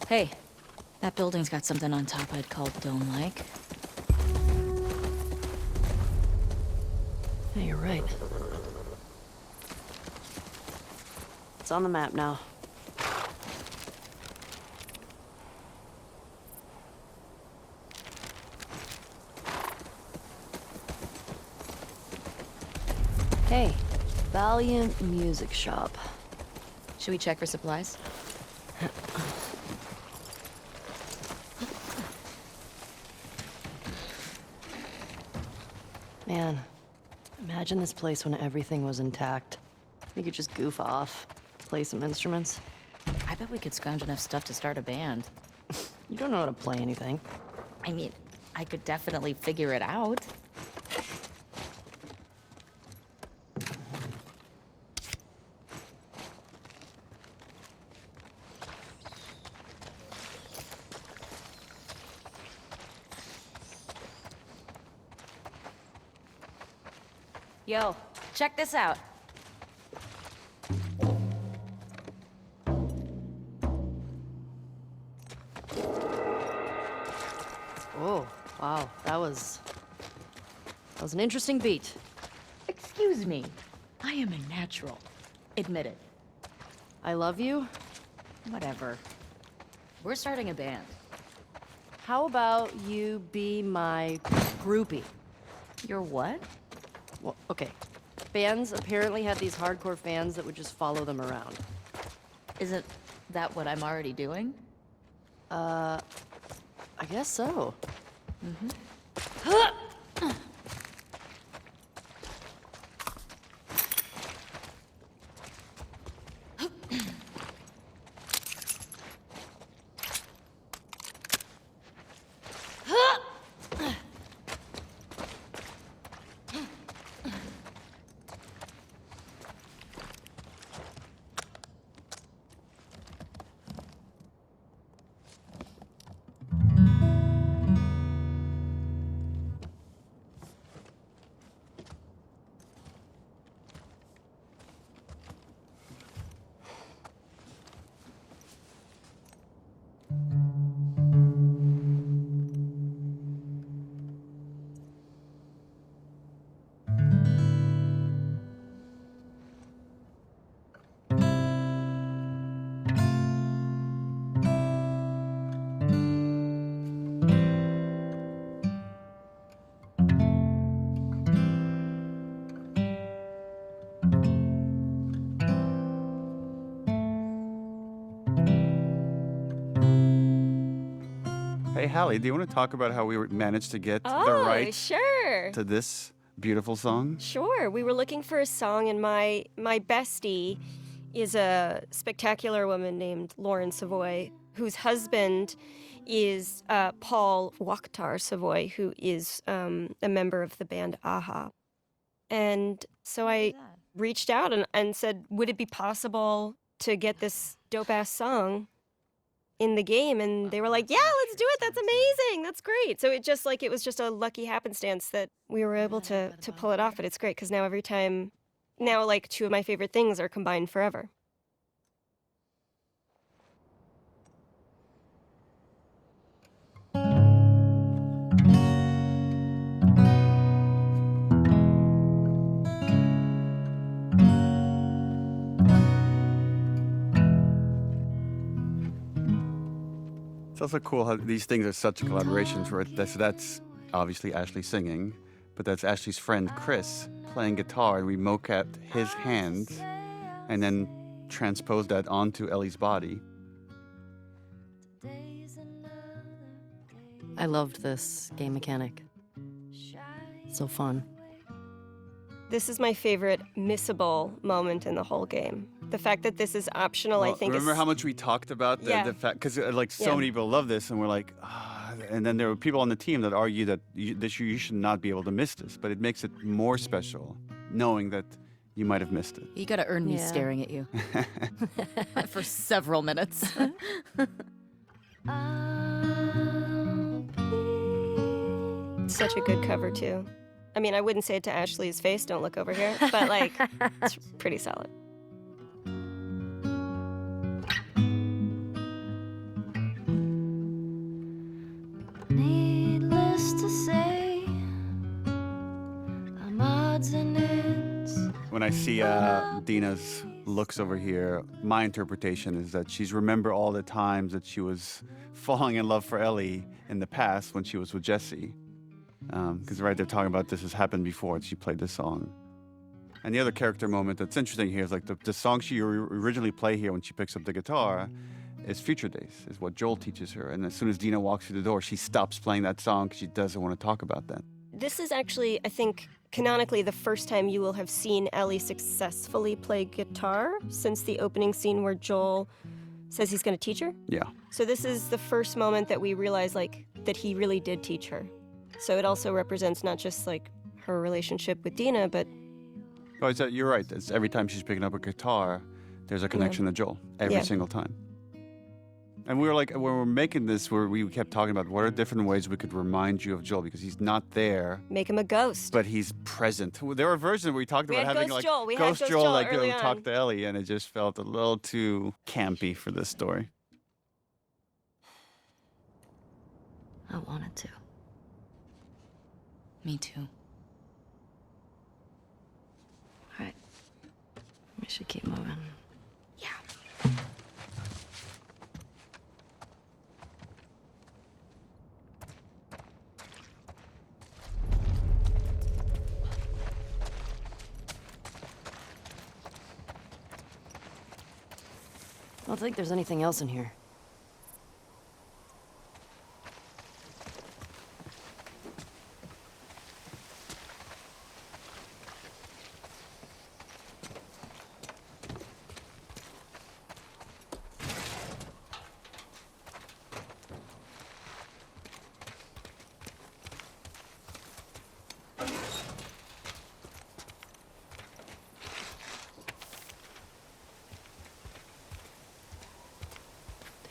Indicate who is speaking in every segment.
Speaker 1: Hey, that building's got something on top I'd call dome-like.
Speaker 2: Yeah, you're right. It's on the map now. Hey, Valiant Music Shop.
Speaker 1: Should we check for supplies?
Speaker 2: Man, imagine this place when everything was intact. We could just goof off, play some instruments.
Speaker 1: I bet we could scrounge enough stuff to start a band.
Speaker 2: You don't know how to play anything.
Speaker 1: I mean, I could definitely figure it out. Yo, check this out.
Speaker 2: Oh, wow, that was an interesting beat.
Speaker 1: Excuse me. I am a natural. Admit it.
Speaker 2: I love you.
Speaker 1: Whatever. We're starting a band.
Speaker 2: How about you be my groupie?
Speaker 1: You're what?
Speaker 2: Well, okay. Bands apparently had these hardcore fans that would just follow them around.
Speaker 1: Isn't that what I'm already doing?
Speaker 2: I guess so.
Speaker 3: Hey, Hallie, do you want to talk about how we managed to get the rights
Speaker 4: sure.
Speaker 3: to this beautiful song?
Speaker 4: Sure. We were looking for a song, and my bestie is a spectacular woman named Lauren Savoy, whose husband is Paul Wakhtar Savoy, who is a member of the band Aha. And so I reached out and said, would it be possible to get this dope-ass song in the game? And they were like, yeah, let's do it. That's amazing. That's great. So it was just a lucky happenstance that we were able to pull it off. But it's great because now like two of my favorite things are combined forever.
Speaker 3: It's also cool how these things are such collaborations where that's obviously Ashley singing, but that's Ashley's friend Chris playing guitar, and we mocapped his hand and then transposed that onto Ellie's body.
Speaker 2: I loved this game mechanic. So fun.
Speaker 4: This is my favorite missable moment in the whole game. The fact that this is optional, I think,
Speaker 3: remember
Speaker 4: is...
Speaker 3: how much we talked about the fact, because like so
Speaker 4: Yeah.
Speaker 3: many people love this, and we're like, and then there were people on the team that argue that you should not be able to miss this, but it makes it more special knowing that you might have missed it.
Speaker 1: You gotta earn me
Speaker 2: Yeah.
Speaker 1: staring at you. For several minutes.
Speaker 4: Such a good cover, too. I mean, I wouldn't say it to Ashley's face, don't look over here, but, like, it's pretty solid.
Speaker 2: odds and ends.
Speaker 3: When I see Dina's looks over here, my interpretation is that she's remember all the times that she was falling in love for Ellie in the past when she was with Jesse. Because right, they're talking about this has happened before, and she played this song. And the other character moment that's interesting here is like the song she originally play here when she picks up the guitar is Future Days, is what Joel teaches her. And as soon as Dina walks through the door, she stops playing that song because she doesn't want to talk about that.
Speaker 4: This is actually, I think, canonically the first time you will have seen Ellie successfully play guitar since the opening scene where Joel says he's going to teach her.
Speaker 3: Yeah.
Speaker 4: So this is the first moment that we realize, like, that he really did teach her. So it also represents not just, like, her relationship with Dina, but...
Speaker 3: Oh, you're right. It's every time she's picking up a guitar, there's a connection to Joel. Every single time. And we were like, when we were making this, we kept talking about what are different ways we could remind you of Joel, because he's not there.
Speaker 4: Make him a ghost.
Speaker 3: But he's present. There were versions where we talked about having
Speaker 4: Ghost
Speaker 3: like
Speaker 4: Joel. We had
Speaker 3: Ghost
Speaker 4: Ghost
Speaker 3: Joel,
Speaker 4: Joel
Speaker 3: like
Speaker 4: early
Speaker 3: go
Speaker 4: on.
Speaker 3: talk to Ellie, and it just felt a little too campy for this story.
Speaker 2: I wanted to.
Speaker 1: Me too.
Speaker 2: All right. We should keep moving.
Speaker 1: Yeah.
Speaker 2: I don't think there's anything else in here.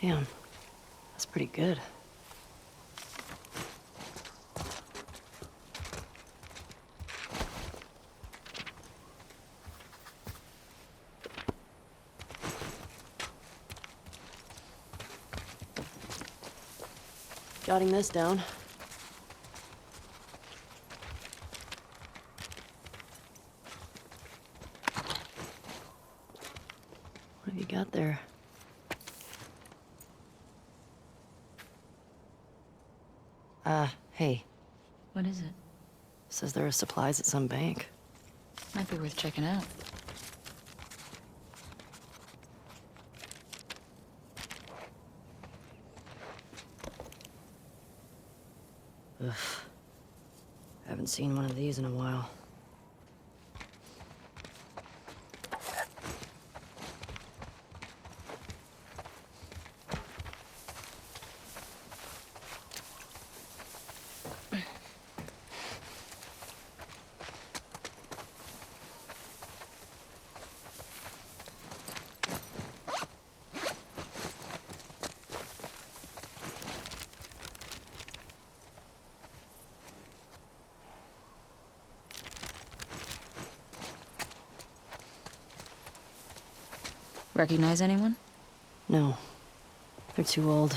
Speaker 2: Damn, that's pretty good. Jotting this down. What have you got there? Hey.
Speaker 1: What is it?
Speaker 2: Says there are supplies at some bank.
Speaker 1: Might be worth checking out.
Speaker 2: Ugh. Haven't seen one of these in a while.
Speaker 1: Recognize anyone?
Speaker 2: No. They're too old.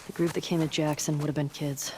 Speaker 2: The group that came to Jackson would have been kids.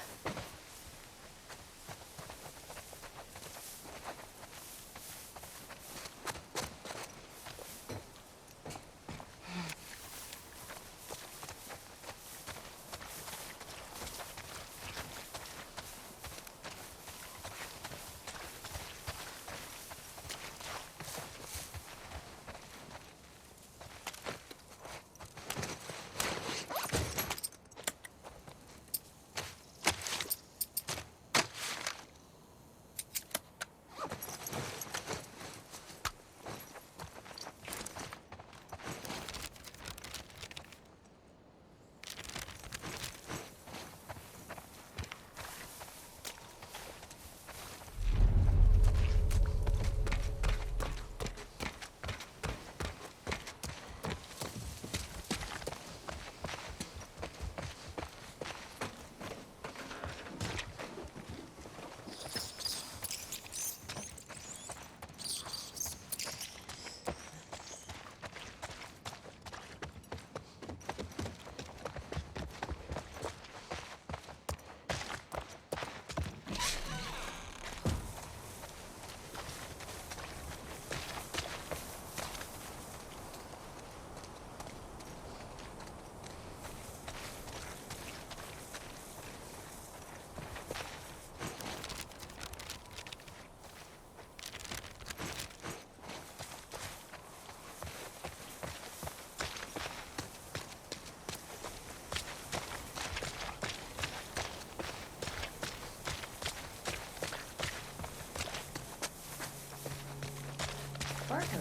Speaker 1: barcode.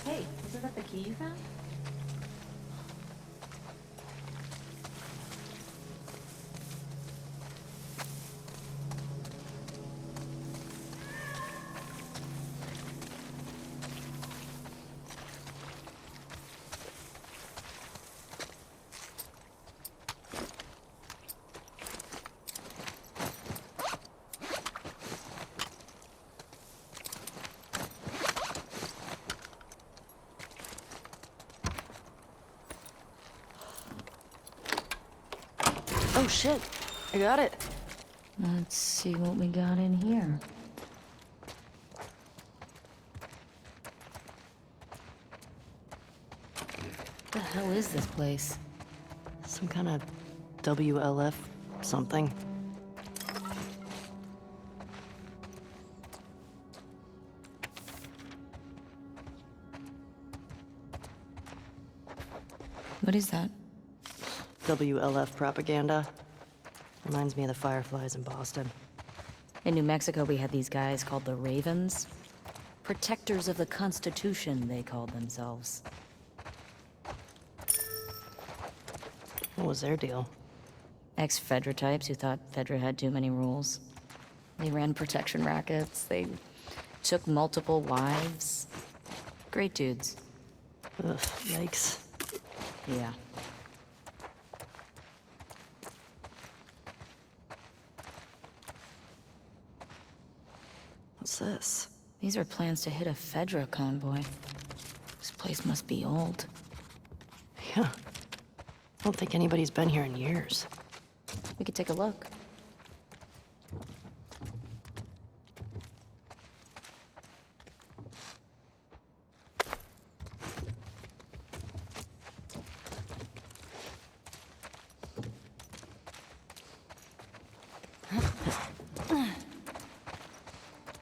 Speaker 1: Hey, isn't that the key you found?
Speaker 2: Oh shit, I got it.
Speaker 1: Let's see what we got in here. What the hell is this place?
Speaker 2: Some kind of WLF something.
Speaker 1: What is that?
Speaker 2: WLF propaganda. Reminds me of the Fireflies in Boston.
Speaker 1: In New Mexico, we had these guys called the Ravens. Protectors of the Constitution, they called themselves.
Speaker 2: What was their deal?
Speaker 1: Ex-Fedra types who thought Fedra had too many rules. They ran protection rackets, they took multiple wives. Great dudes.
Speaker 2: Ugh, yikes.
Speaker 1: Yeah.
Speaker 2: What's this?
Speaker 1: These are plans to hit a Fedra convoy. This place must be old.
Speaker 2: Yeah. I don't think anybody's been here in years.
Speaker 1: We could take a look.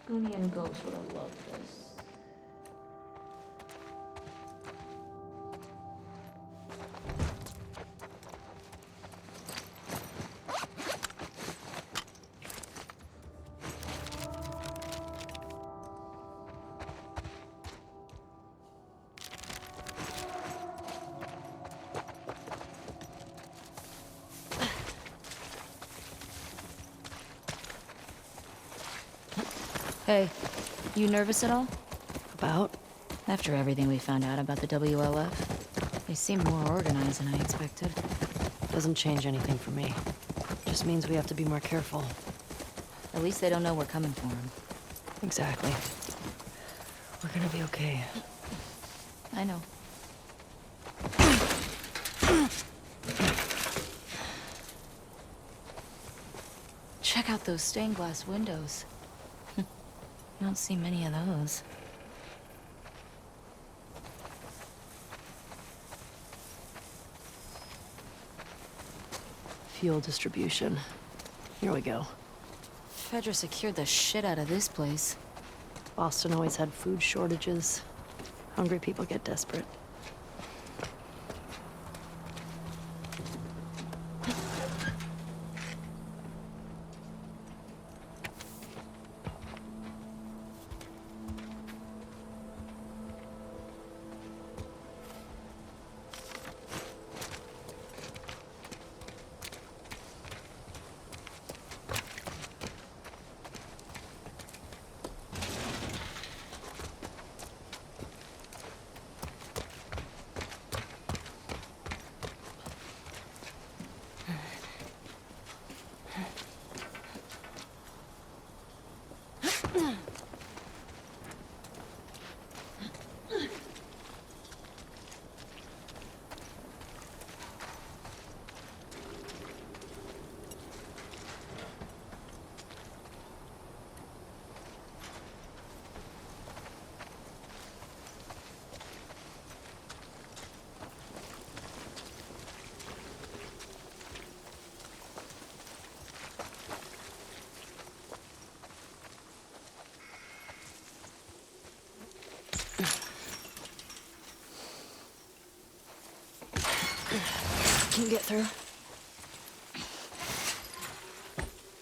Speaker 1: Goonie and Ghost would have loved this. Hey, you nervous at all?
Speaker 2: About?
Speaker 1: After everything we found out about the WLF, they seem more organized than I expected.
Speaker 2: Doesn't change anything for me. Just means we have to be more careful.
Speaker 1: At least they don't know we're coming for them.
Speaker 2: Exactly. We're gonna be okay.
Speaker 1: I know. Check out those stained glass windows. You don't see many of those.
Speaker 2: Fuel distribution. Here we go.
Speaker 1: Fedra secured the shit out of this place.
Speaker 2: Boston always had food shortages. Hungry people get desperate.
Speaker 1: Can you get through?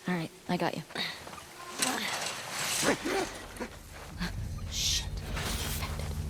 Speaker 1: All right, I got you. Shit. Infected.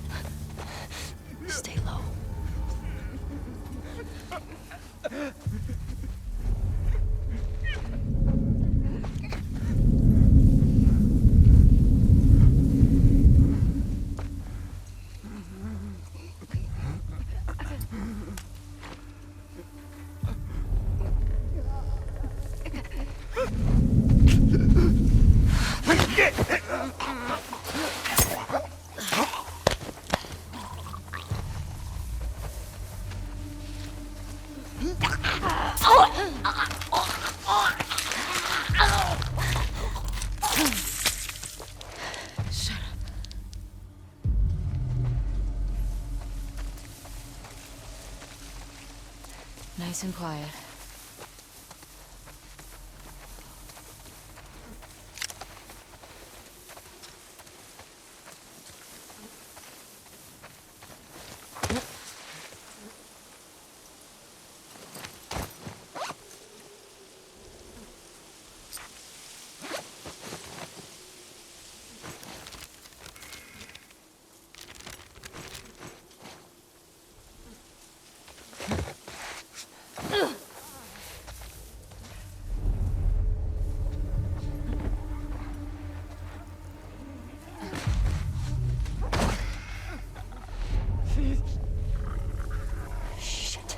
Speaker 1: Nice and quiet. Shit.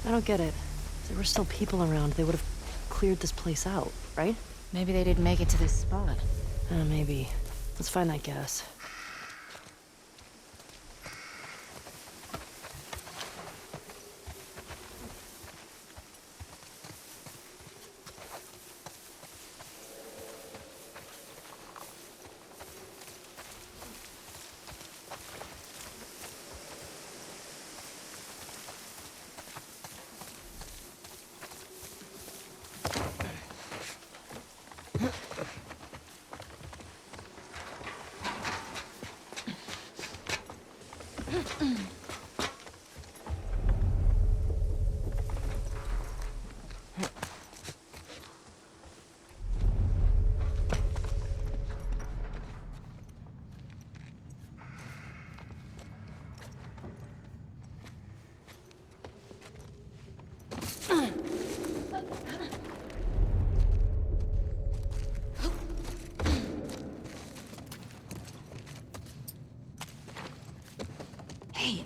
Speaker 2: I don't get it. If there were still people around, they would have cleared this place out, right?
Speaker 1: Maybe they didn't make it to this spot.
Speaker 2: Maybe. Let's find that gas.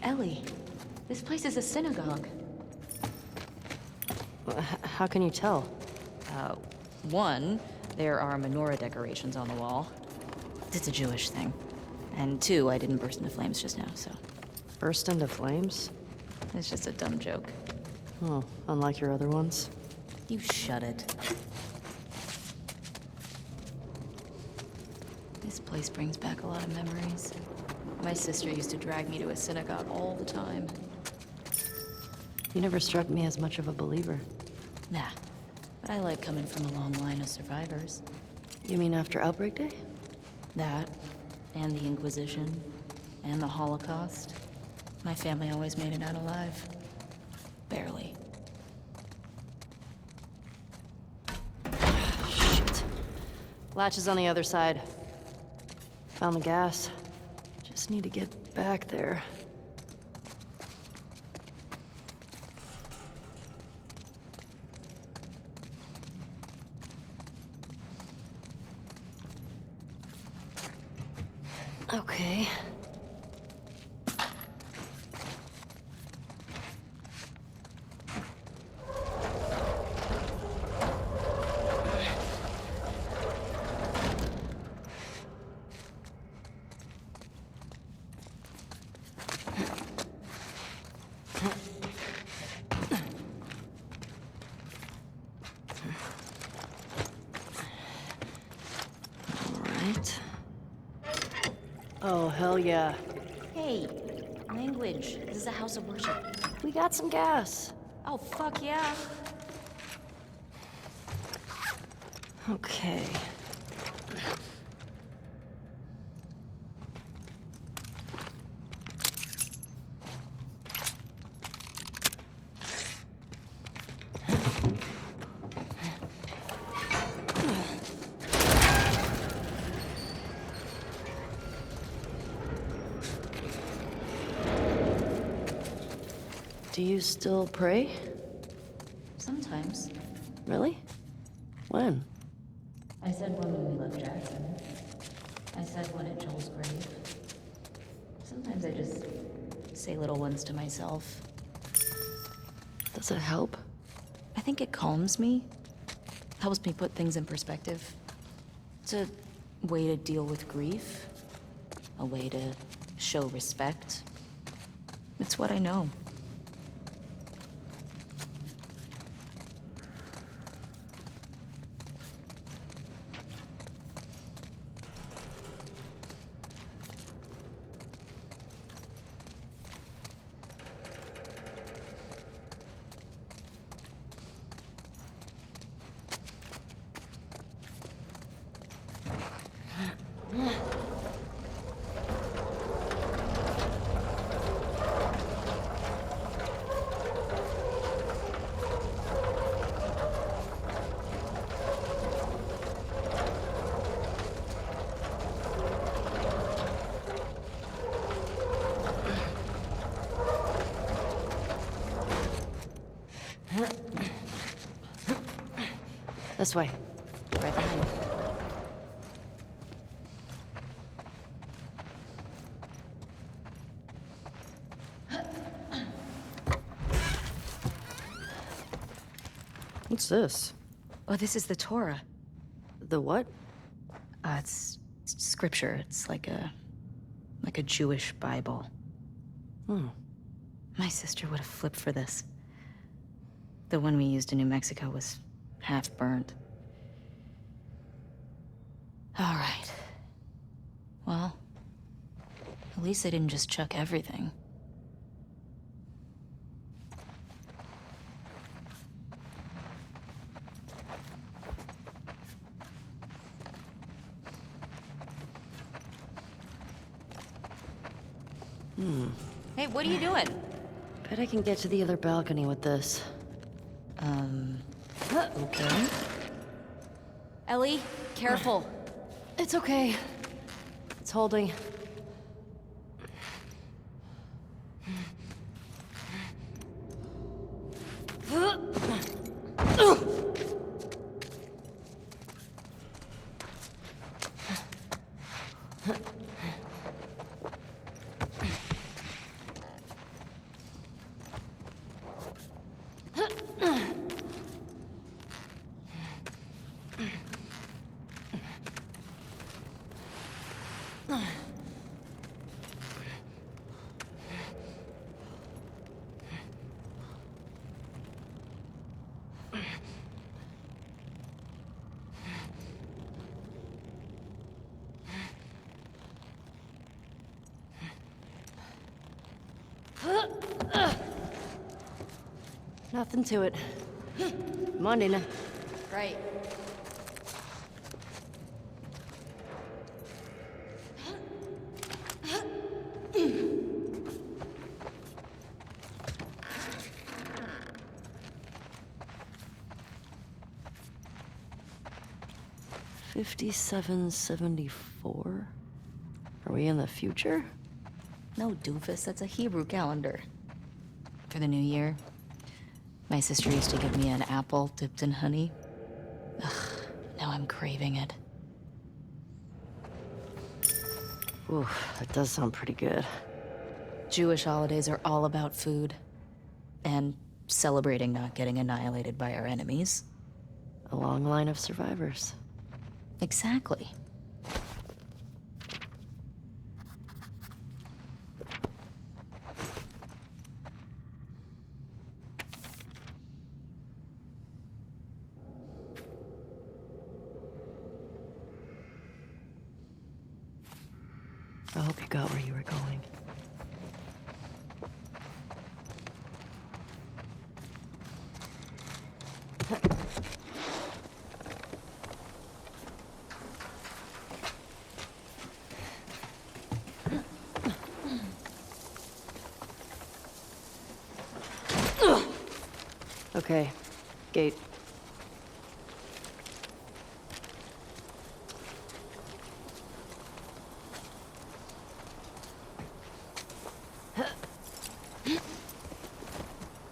Speaker 1: Ellie, this place is a synagogue.
Speaker 2: How can you tell?
Speaker 1: One, there are menorah decorations on the wall. It's a Jewish thing. And two, I didn't burst into flames just now, so
Speaker 2: Burst into flames?
Speaker 1: it's just a dumb joke.
Speaker 2: Oh, unlike your other ones.
Speaker 1: You shut it. This place brings back a lot of memories. My sister used to drag me to a synagogue all the time.
Speaker 2: You never struck me as much of a believer.
Speaker 1: Nah, but I like coming from a long line of survivors.
Speaker 2: You mean after Outbreak Day?
Speaker 1: That, and the Inquisition, and the Holocaust. My family always made it out alive. Barely.
Speaker 2: Shit. Latch is on the other side. Found the gas. Just need to get back there. Okay. Oh, hell yeah.
Speaker 1: Hey, language. This is a house of worship.
Speaker 2: We got some gas.
Speaker 1: Oh, fuck yeah.
Speaker 2: Okay. Do you still pray?
Speaker 1: Sometimes.
Speaker 2: Really? When?
Speaker 1: I said one when we left Jackson. I said one at Joel's grave. Sometimes I just say little ones to myself.
Speaker 2: Does it help?
Speaker 1: I think it calms me. Helps me put things in perspective. It's a way to deal with grief. A way to show respect. It's what I know.
Speaker 2: This way.
Speaker 1: Right behind you.
Speaker 2: What's this?
Speaker 1: Oh, this is the Torah.
Speaker 2: The what?
Speaker 1: It's scripture. It's like a Jewish Bible.
Speaker 2: Hmm.
Speaker 1: My sister would have flipped for this. The one we used in New Mexico was half burnt. All right. Well, at least they didn't just chuck everything. Hey, what are you doing?
Speaker 2: Bet I can get to the other balcony with this.
Speaker 1: Okay. Ellie, careful.
Speaker 2: It's okay. It's holding. Nothing to it. Come on, Dana.
Speaker 1: Right.
Speaker 2: $57.74? Are we in the future?
Speaker 1: No, doofus, that's a Hebrew calendar. For the new year, my sister used to give me an apple dipped in honey. Ugh, now I'm craving it.
Speaker 2: Ooh, that does sound pretty good.
Speaker 1: Jewish holidays are all about food. And celebrating not getting annihilated by our enemies.
Speaker 2: A long line of survivors.
Speaker 1: Exactly.
Speaker 2: I hope you got where you were going. Okay, gate.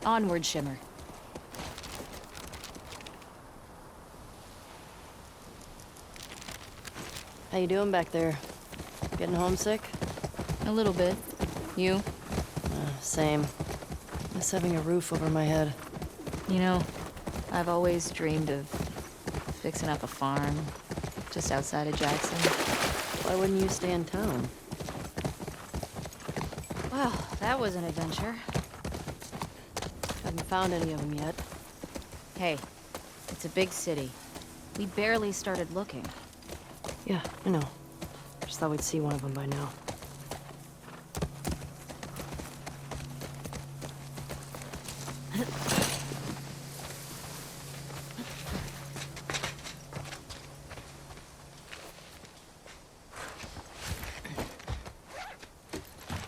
Speaker 1: Onward, Shimmer.
Speaker 2: How you doing back there? Getting homesick?
Speaker 1: A little bit. You?
Speaker 2: Same. Miss having a roof over my head.
Speaker 1: You know, I've always dreamed of fixing up a farm just outside of Jackson.
Speaker 2: Why wouldn't you stay in town?
Speaker 1: Well, that was an adventure.
Speaker 2: Haven't found any of them yet.
Speaker 1: Hey, it's a big city. We barely started looking.
Speaker 2: Yeah, I know. Just thought we'd see one of them by now.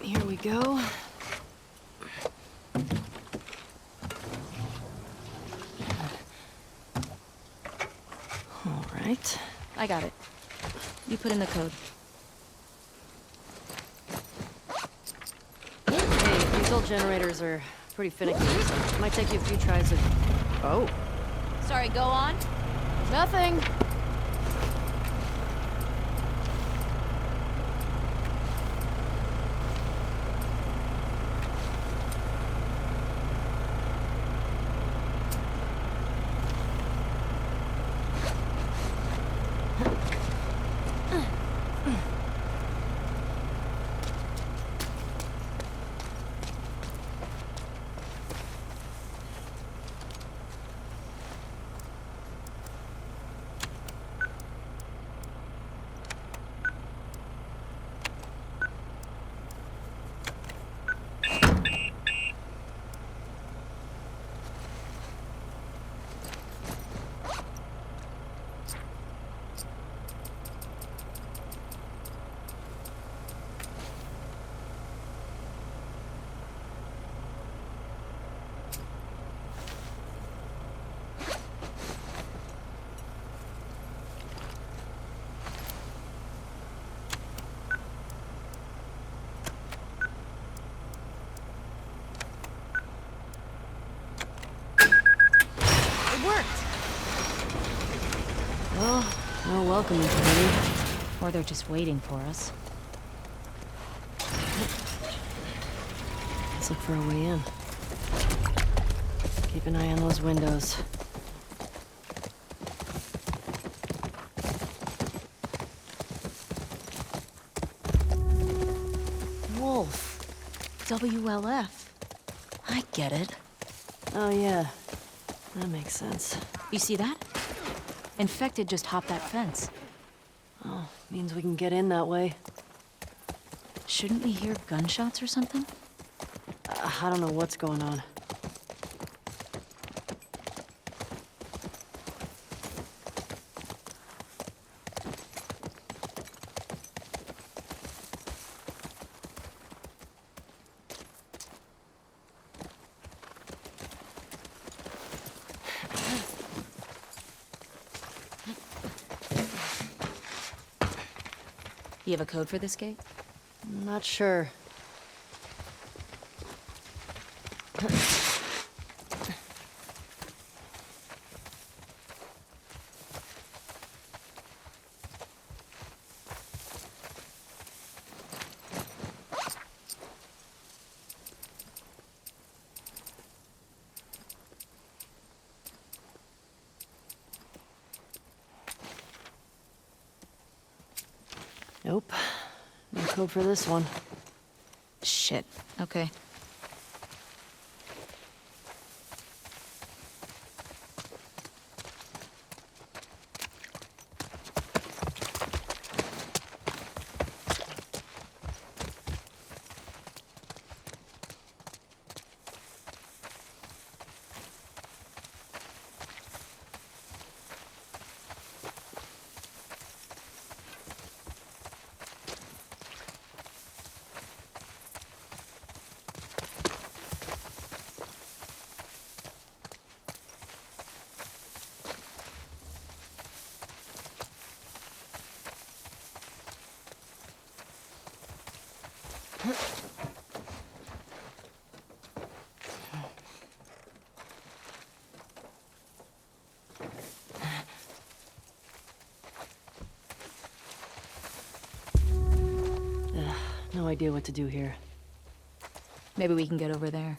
Speaker 2: Here we go. All right.
Speaker 1: I got it. You put in the code.
Speaker 2: Hey, these old generators are pretty finicky, so it might take you a few tries to... Oh.
Speaker 1: Sorry, go on.
Speaker 2: Nothing. Well, no welcoming committee.
Speaker 1: Or they're just waiting for us.
Speaker 2: Let's look for a way in. Keep an eye on those windows.
Speaker 1: Wolf. WLF. I get it.
Speaker 2: Oh yeah, that makes sense.
Speaker 1: You see that? Infected just hopped that fence.
Speaker 2: Oh, means we can get in that way.
Speaker 1: Shouldn't we hear gunshots or something?
Speaker 2: I don't know what's going on.
Speaker 1: You have a code for this gate?
Speaker 2: Not sure. Nope. No code for this one.
Speaker 1: Shit. Okay.
Speaker 2: No idea what to do here.
Speaker 1: Maybe we can get over there.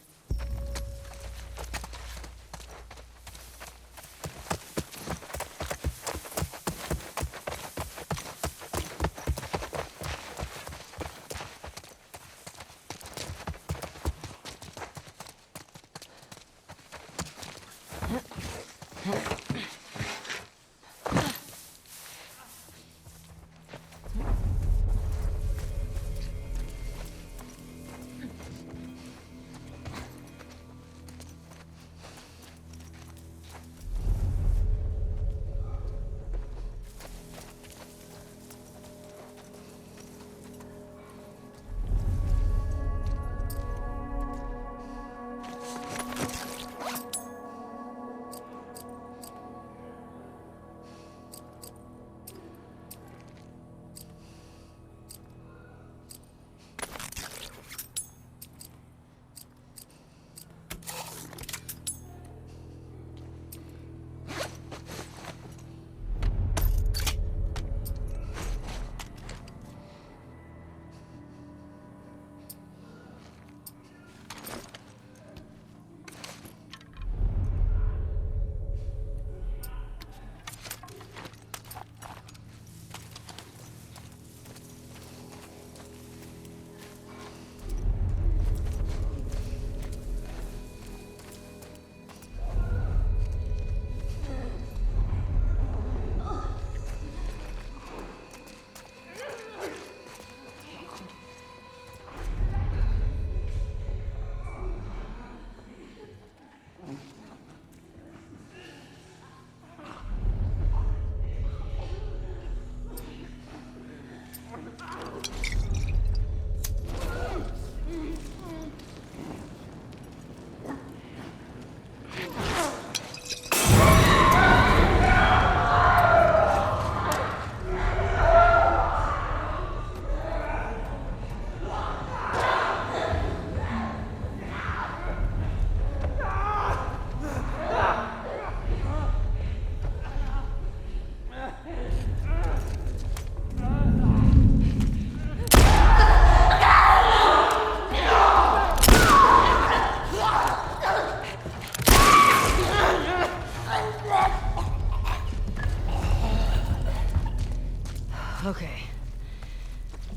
Speaker 2: Okay.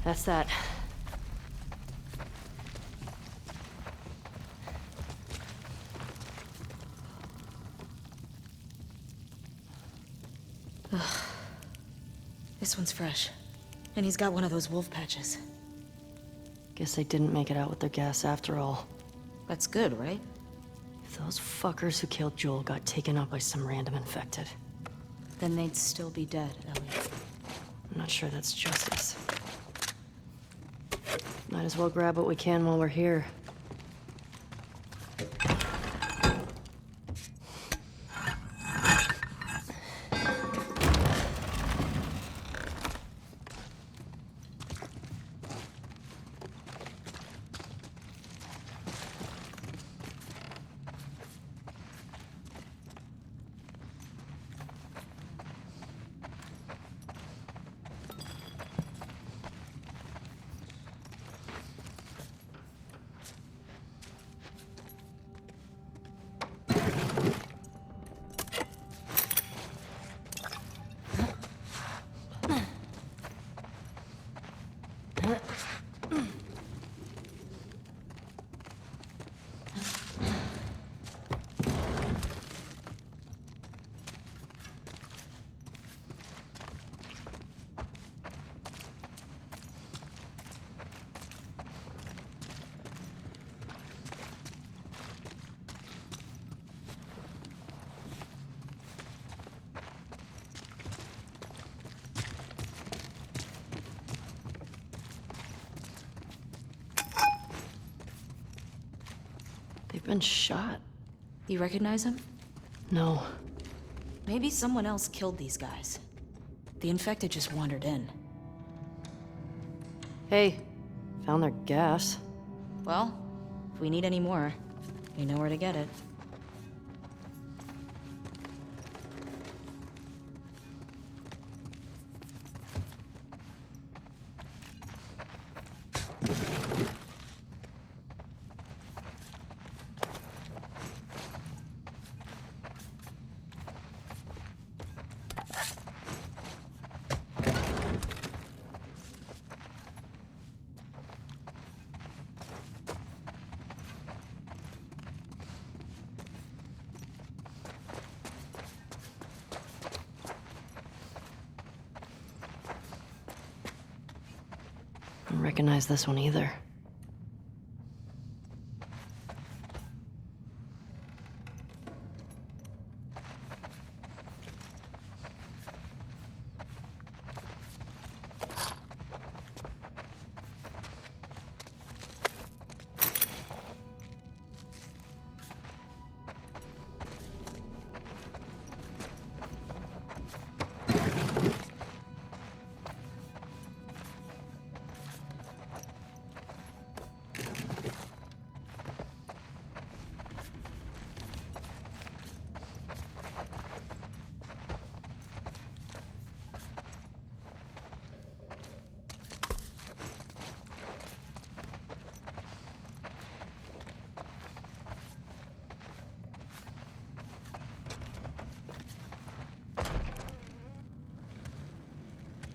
Speaker 2: That's that.
Speaker 1: This one's fresh. And he's got one of those wolf patches.
Speaker 2: Guess they didn't make it out with their gas after all.
Speaker 1: That's good, right?
Speaker 2: If those fuckers who killed Joel got taken out by some random infected,
Speaker 1: Then they'd still be dead, Ellie.
Speaker 2: I'm not sure that's justice. Might as well grab what we can while we're here. They've been shot.
Speaker 1: You recognize him?
Speaker 2: No.
Speaker 1: Maybe someone else killed these guys. The infected just wandered in.
Speaker 2: Hey, found their gas.
Speaker 1: Well, if we need any more, we know where to get it.
Speaker 2: I don't recognize this one either.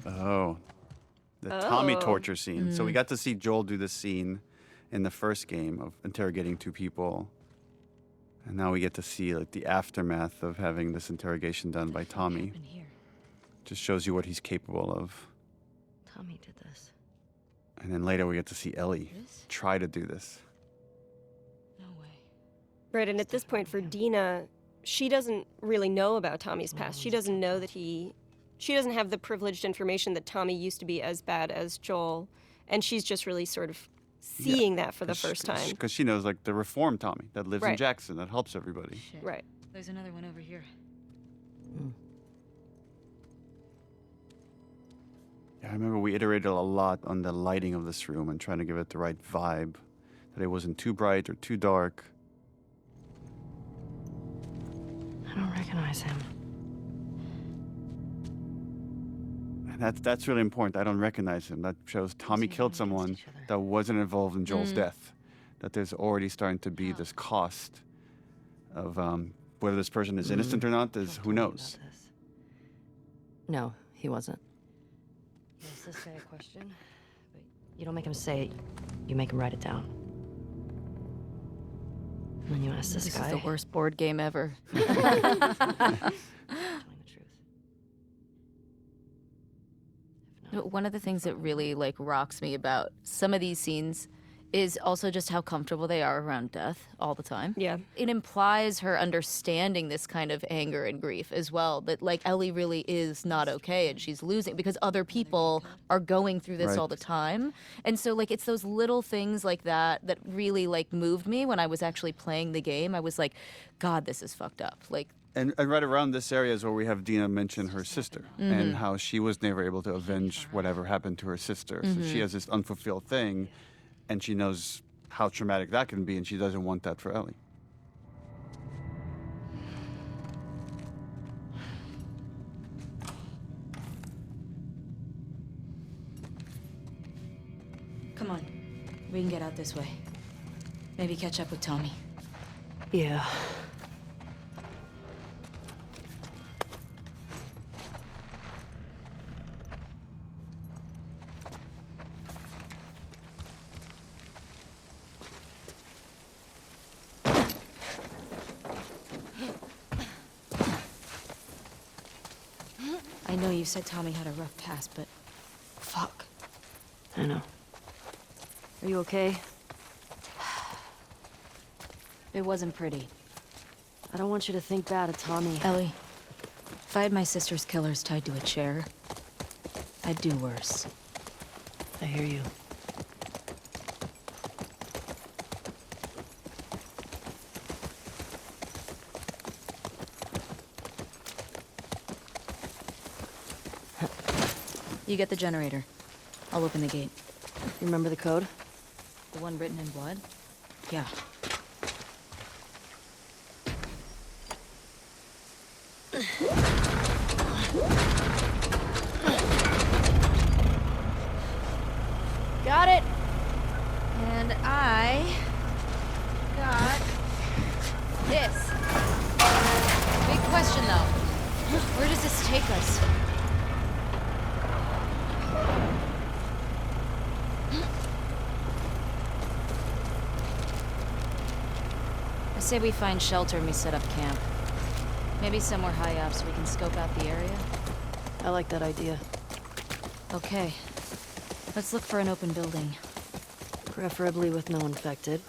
Speaker 3: Oh, the Tommy
Speaker 4: Oh.
Speaker 3: torture scene. So we got to see Joel do this scene in the first game of interrogating two people. And now we get to see like the aftermath of having this interrogation done by Tommy.
Speaker 1: Happened here.
Speaker 3: Just shows you what he's capable of.
Speaker 2: Tommy did this.
Speaker 3: And then later we get to see Ellie
Speaker 1: This?
Speaker 3: try to do this.
Speaker 1: No way.
Speaker 4: Right, and at this point for Dina, she doesn't really know about Tommy's past. She doesn't know that she doesn't have the privileged information that Tommy used to be as bad as Joel, and she's just really sort of seeing that for the first time.
Speaker 3: Because she knows like the reformed Tommy that lives in
Speaker 4: Right.
Speaker 3: Jackson, that helps everybody.
Speaker 1: Shit.
Speaker 4: Right.
Speaker 1: There's another one over here.
Speaker 3: Yeah, I remember we iterated a lot on the lighting of this room and trying to give it the right vibe. That it wasn't too bright or too dark.
Speaker 2: I don't recognize him.
Speaker 3: And that's really important. I don't recognize him. That shows Tommy killed someone that wasn't involved in Joel's death. That there's already starting to be this cost of whether this person is innocent or not is who knows.
Speaker 2: No, he wasn't. He has to say a question, but you don't make him say it. You make him write it down. And then you ask this guy.
Speaker 1: is the worst board game ever.
Speaker 2: Telling the truth. If not,
Speaker 1: One of the things that really like rocks me about some of these scenes is also just how comfortable they are around death all the time.
Speaker 4: Yeah.
Speaker 1: It implies her understanding this kind of anger and grief as well, that like Ellie really is not okay and she's losing because other people are going through this
Speaker 3: Right.
Speaker 1: all the time. And so like it's those little things like that that really like moved me when I was actually playing the game. I was like, God, this is fucked up. Like
Speaker 3: And right around this area is where we have Dina mention her sister and how she was never able to avenge whatever happened to her sister. So she has this unfulfilled thing, and she knows how traumatic that can be, and she doesn't want that for Ellie.
Speaker 1: come on, we can get out this way. Maybe catch up with Tommy.
Speaker 2: Yeah.
Speaker 1: I know you said Tommy had a rough past, but fuck.
Speaker 2: I know. Are you okay?
Speaker 1: It wasn't pretty.
Speaker 2: I don't want you to think bad of Tommy.
Speaker 1: Ellie, if I had my sister's killers tied to a chair, I'd do worse.
Speaker 2: I hear you.
Speaker 1: You get the generator. I'll open the gate.
Speaker 2: You remember the code?
Speaker 1: The one written in blood? Yeah. Got it. And I got this. Big question though. Where does this take us? I say we find shelter and we set up camp. Maybe somewhere high up so we can scope out the area.
Speaker 2: I like that idea.
Speaker 1: Okay. Let's look for an open building.
Speaker 2: Preferably with no infected.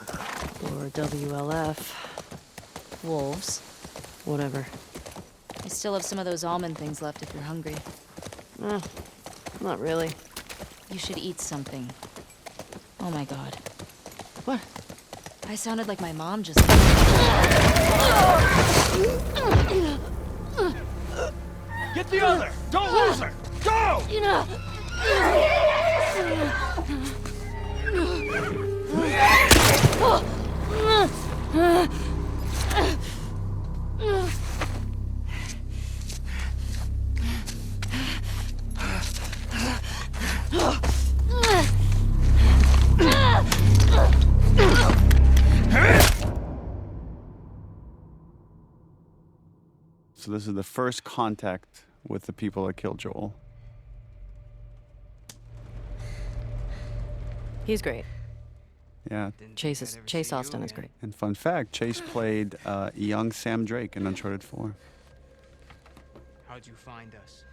Speaker 2: Or WLF.
Speaker 1: Wolves.
Speaker 2: Whatever.
Speaker 1: I still have some of those almond things left if you're hungry.
Speaker 2: Not really.
Speaker 1: You should eat something. Oh my god.
Speaker 2: What?
Speaker 1: I sounded like my mom just...
Speaker 5: Get the other! Don't lose her! Go!
Speaker 3: So this is the first contact with the people that killed Joel.
Speaker 2: He's great.
Speaker 3: Yeah.
Speaker 2: Chase Austin is great.
Speaker 3: And fun fact, Chase played young Sam Drake in Uncharted 4.
Speaker 5: How'd you find us?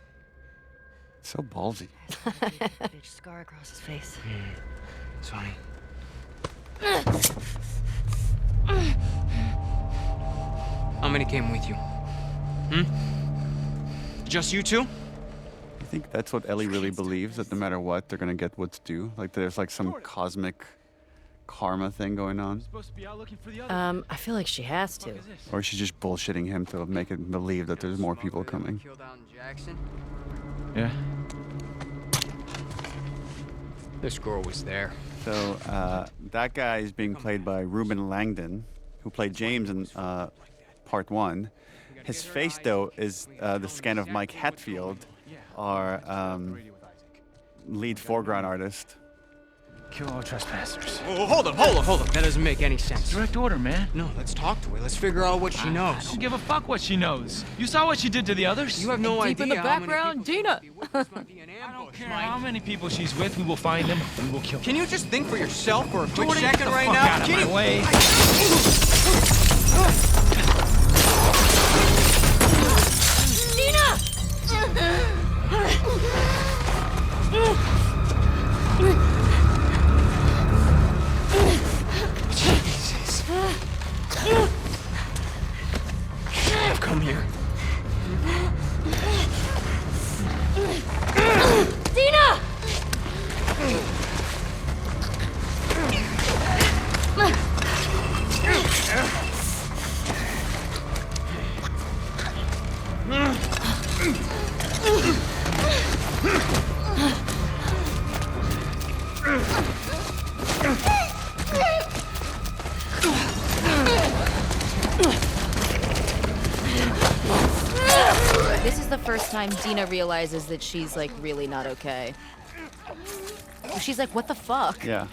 Speaker 3: So ballsy.
Speaker 2: Big scar across his face.
Speaker 5: Sonny. How many came with you? Just you two?
Speaker 3: I think that's what Ellie really believes, that no matter what, they're gonna get what's due. Like there's like some cosmic karma thing going on.
Speaker 5: Supposed to be out looking for the other.
Speaker 2: I feel like she has to.
Speaker 3: Or she's just bullshitting him to make it believe that there's more people coming.
Speaker 5: Killed out in Jackson?
Speaker 6: Yeah.
Speaker 5: This girl was there.
Speaker 3: So that guy is being played by Ruben Langdon, who played James in part 1. His face, though, is the skin of Mike Hatfield, our lead foreground artist.
Speaker 6: Kill all trespassers.
Speaker 5: Oh, hold up. That doesn't make any sense.
Speaker 6: Direct order, man.
Speaker 5: No, let's talk to her. Let's figure out what she
Speaker 6: I
Speaker 5: knows.
Speaker 6: don't give a fuck what she knows. You saw what she did to the others?
Speaker 5: You have no
Speaker 1: Deep
Speaker 5: idea
Speaker 1: in the
Speaker 5: how many
Speaker 1: background,
Speaker 5: people
Speaker 1: Dina.
Speaker 5: could be with this might be an
Speaker 6: I don't
Speaker 5: ambush,
Speaker 6: care
Speaker 5: Mike.
Speaker 6: how many people she's with. We will find them. We will kill them.
Speaker 5: Can you just think for yourself for a quick
Speaker 6: Jordan, get
Speaker 5: second
Speaker 6: the
Speaker 5: right
Speaker 6: fuck
Speaker 5: now?
Speaker 6: out of
Speaker 5: Can
Speaker 6: my
Speaker 5: you-
Speaker 6: way.
Speaker 1: This is the first time Dina realizes that she's, like, really not okay. She's like, what the fuck?
Speaker 3: Yeah.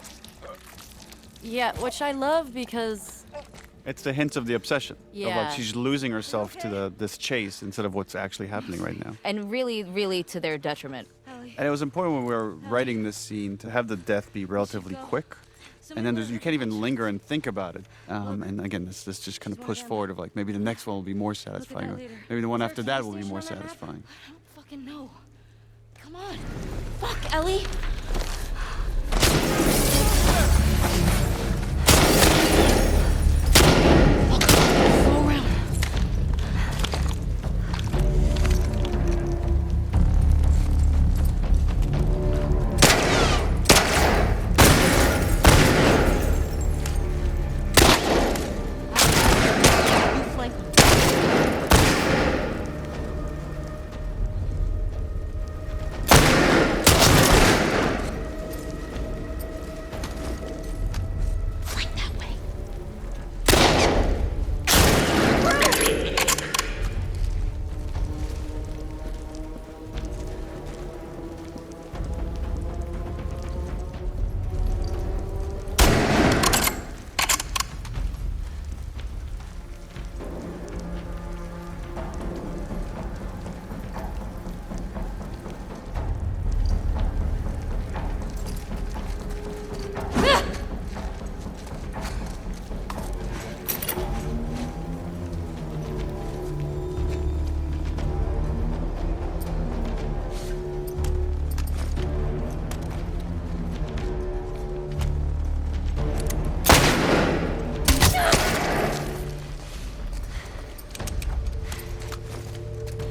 Speaker 2: Yeah, which I love because
Speaker 3: It's the hints of the obsession. Of
Speaker 1: Yeah.
Speaker 3: like she's losing herself to this chase instead of what's actually happening right now.
Speaker 1: And really, really to their detriment.
Speaker 3: And it was important when we were writing this scene to have the death be relatively quick. And then you can't even linger and think about it. And again, this just kind of pushed forward of like, maybe the next one will be more satisfying. Or maybe the one after that will be more satisfying.
Speaker 1: I don't fucking know. Come on. Fuck, Ellie. Go around. You flank him. Right that way.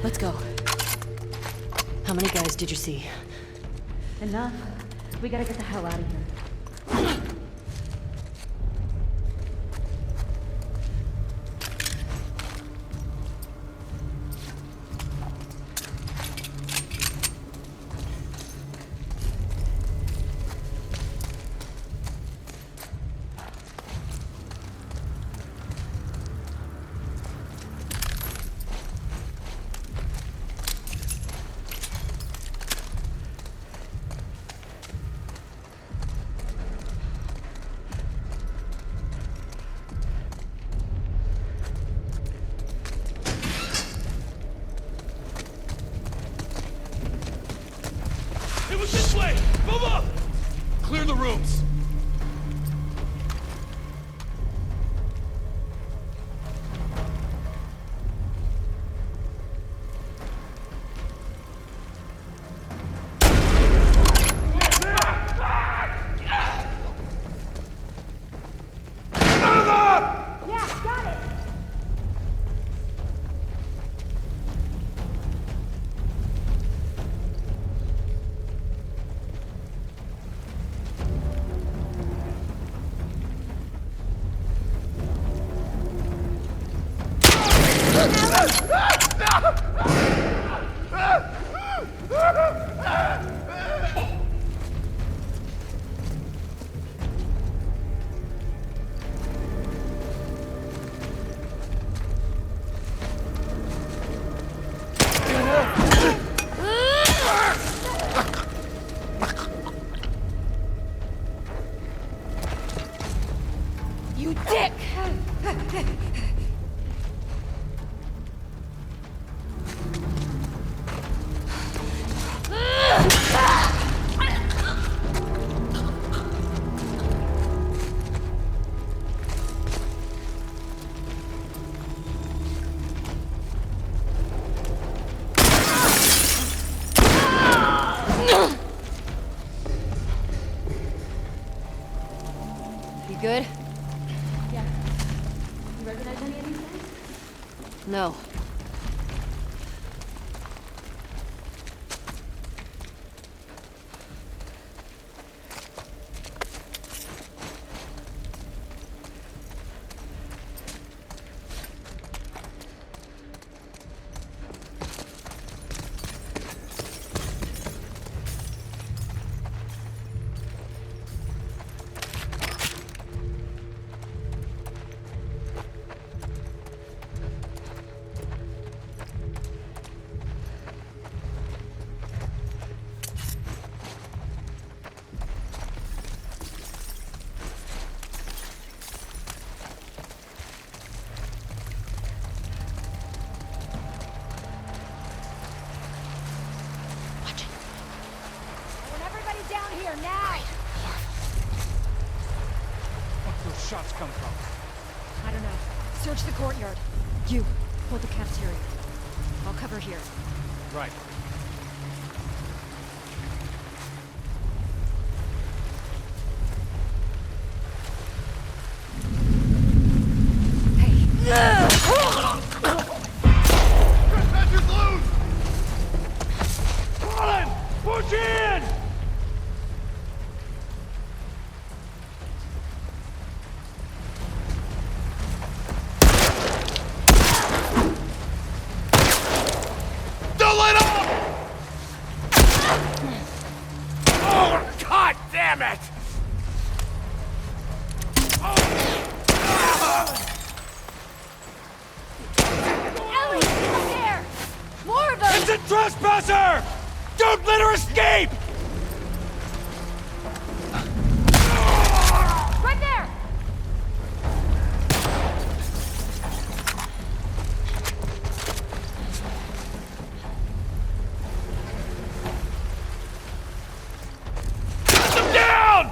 Speaker 1: Let's go.
Speaker 2: how many guys did you see?
Speaker 1: Enough. We gotta get the hell out of here.
Speaker 5: It was this way! Move up! Clear the rooms!
Speaker 1: You dick!
Speaker 2: You good?
Speaker 1: Yeah. You recognize any of these guys?
Speaker 2: No.
Speaker 7: here now!
Speaker 5: Where'd those shots come from?
Speaker 7: I don't know. Search the courtyard. You, hold the cafeteria. I'll cover here.
Speaker 5: Right. Trespassers loose! Colin! Push in! Don't let up! Oh, God damn it!
Speaker 7: Ellie! Up there! More of them!
Speaker 5: It's a trespasser! Don't let her escape!
Speaker 7: Right there!
Speaker 5: Put them down!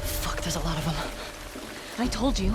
Speaker 2: Fuck, there's a lot of them.
Speaker 1: I told you.